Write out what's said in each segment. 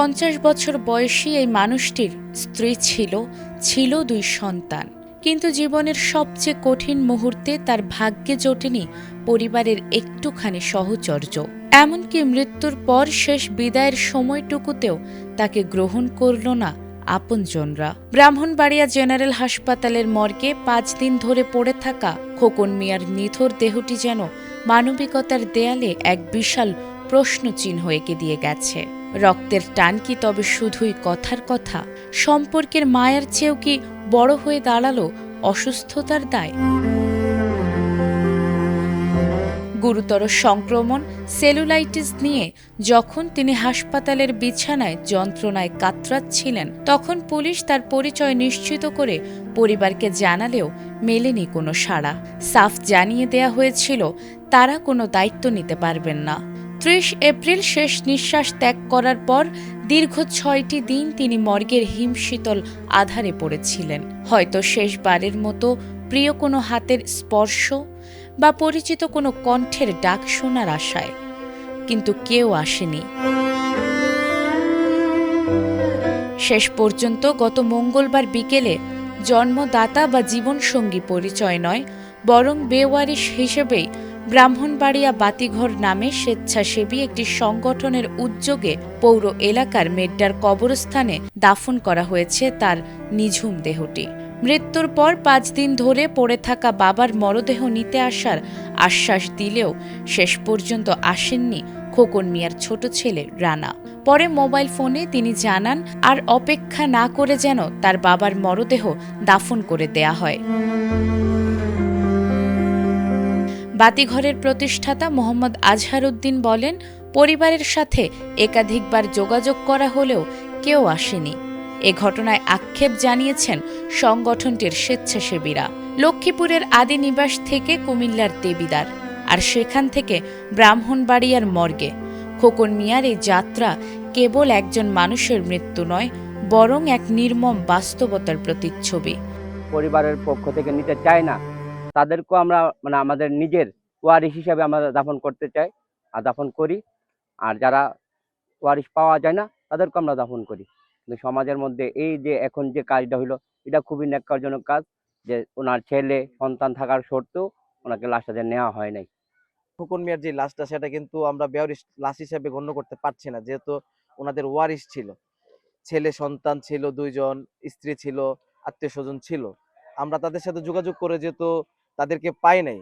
50 বছর বয়সী এই মানুষটির স্ত্রী ছিল 2 সন্তান। কিন্তু জীবনের সবচেয়ে কঠিন মুহূর্তে তার ভাগ্যে জোটেনি পরিবারের একটুখানি সহচর্য। এমনকি মৃত্যুর পর শেষ বিদায়ের সময়টুকুতেও তাকে গ্রহণ করল না আপনজনরা। ব্রাহ্মণবাড়িয়া জেনারেল হাসপাতালের মর্গে 5 দিন ধরে পড়ে থাকা খোকন মিয়ার নিথর দেহটি যেন মানবিকতার দেয়ালে এক বিশাল প্রশ্নচিহ্ন এঁকে দিয়ে গেছে। রক্তের টান কি তবে শুধুই কথার কথা? সম্পর্কের মায়ার চেয়েও কি বড় হয়ে দাঁড়ালো অসুস্থতার দায়? গুরুতর সংক্রমণ সেলুলাইটিস নিয়ে যখন তিনি হাসপাতালের বিছানায় যন্ত্রণায় কাতরাচ্ছিলেন, তখন পুলিশ তার পরিচয় নিশ্চিত করে পরিবারকে জানালেও মেলেনি কোনো সাড়া। সাফ জানিয়ে দেয়া হয়েছিল তারা কোনো দায়িত্ব নিতে পারবেন না। 30 এপ্রিল শেষ নিঃশ্বাস ত্যাগ করার পর দীর্ঘ 6টি দিন তিনি মর্গের হিমশীতল আধারে পড়েছিলেন, হয়তো শেষবারের মতো প্রিয় কোনো হাতের স্পর্শ বা পরিচিত কোনো কণ্ঠের ডাক শোনার আশায়। কিন্তু কেউ আসেনি। শেষ পর্যন্ত গত মঙ্গলবার বিকেলে জন্মদাতা বা জীবনসঙ্গী পরিচয় নয়, বরং বেওয়ারিশ হিসেবেই ব্রাহ্মণবাড়িয়া বাতিঘর নামে স্বেচ্ছাসেবী একটি সংগঠনের উদ্যোগে পৌর এলাকার মেড্ডার কবরস্থানে দাফন করা হয়েছে তার নিঝুম দেহটি। মৃত্যুর পর 5 দিন ধরে পড়ে থাকা বাবার মরদেহ নিতে আসার আশ্বাস দিলেও শেষ পর্যন্ত আসেননি খোকন মিয়ার ছোট ছেলে রানা। পরে মোবাইল ফোনে তিনি জানান, আর অপেক্ষা না করে যেন তার বাবার মরদেহ দাফন করে দেয়া হয়। বাতিঘরের প্রতিষ্ঠাতা মোহাম্মদ আজহার উদ্দিন বলেন, পরিবারের সাথে একাধিকবার যোগাযোগ করা হলেও কেউ আসেনি। এ ঘটনায় আক্ষেপ জানিয়েছেন সংগঠনটির স্বেচ্ছাসেবীরা। লক্ষ্মীপুরের আদি নিবাস থেকে কুমিল্লার দেবিদার, আর সেখান থেকে ব্রাহ্মণবাড়িয়ার মর্গে খোকন মিয়ার এই যাত্রা কেবল একজন মানুষের মৃত্যু নয়, বরং এক নির্মম বাস্তবতার প্রতিচ্ছবি। পরিবারের পক্ষ থেকে নিতে চায় না, তাদেরকেও আমরা আমাদের নিজের ওয়ারিশ হিসাবে আমরা দাফন করতে চাই আর দাফন করি। আর যারা ওয়ারিশ পাওয়া যায় না তাদেরকে আমরা দাফন করি। কিন্তু সমাজের মধ্যে এই যে এখন যে কাজটা হইলো, এটা খুবই ন্যাক্কারজনক কাজ, যে ওনার ছেলে সন্তান থাকার সত্ত্বেও ওনাকে লাশটা নেওয়া হয় নাই। খোকন মিয়ার যে লাশটা, সেটা কিন্তু আমরা বেওয়ারিশ লাশ হিসেবে গণ্য করতে পারছি না, যেহেতু ওনাদের ওয়ারিশ ছিল, ছেলে সন্তান ছিল 2 জন, স্ত্রী ছিল, আত্মীয় স্বজন ছিল। আমরা তাদের সাথে যোগাযোগ করে যেহেতু তাদেরকে পাই নাই,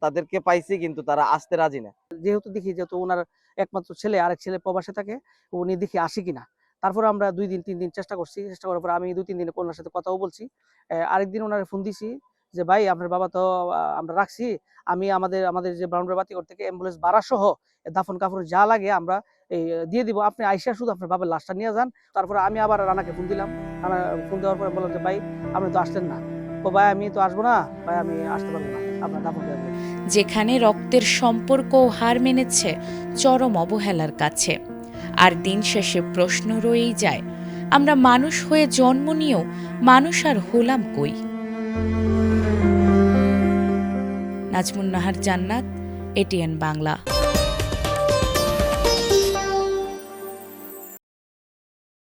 তাদেরকে পাইছি কিন্তু তারা আসতে রাজি না। যেহেতু দেখি যেহেতু ওনার একমাত্র ছেলে, আরেক ছেলে প্রবাসে থাকে, উনি দেখি আসে কিনা। তারপরে আমরা 2 দিন 3 দিন চেষ্টা করার পর আমি 2-3 দিনে ওনার সাথে কথাও বলছি। আরেকদিন ওনার ফোন দিছি যে ভাই আপনার বাবা তো আমরা রাখছি, আমি আমাদের যে ব্রাহ্মণবাড়িয়া বাতিঘর থেকে অ্যাম্বুলেন্স ভাড়া সহ দাফন কাপড় যা লাগে আমরা দিয়ে দিব, আপনি আইসা শুধু আপনার বাবার লাশটা নিয়ে যান। তারপরে আমি আবার রানাকে ফোন দিলাম। রানা ফোন দেওয়ার পরে বললাম যে ভাই আপনি তো আসলেন না। তো ভাই আমি তো আসবো না, ভাই আমি আসতে পারবো না, আপনার দাফন দেওয়া। যেখানে রক্তের সম্পর্কও হার মেনেছে চরম অবহেলার কাছে। আর দিন শেষে প্রশ্ন রয়েই যায়, আমরা মানুষ হয়ে জন্ম নিয়েও মানুষ আর হলাম কই? নাজমুন নাহার জান্নাত, এটিএন বাংলা।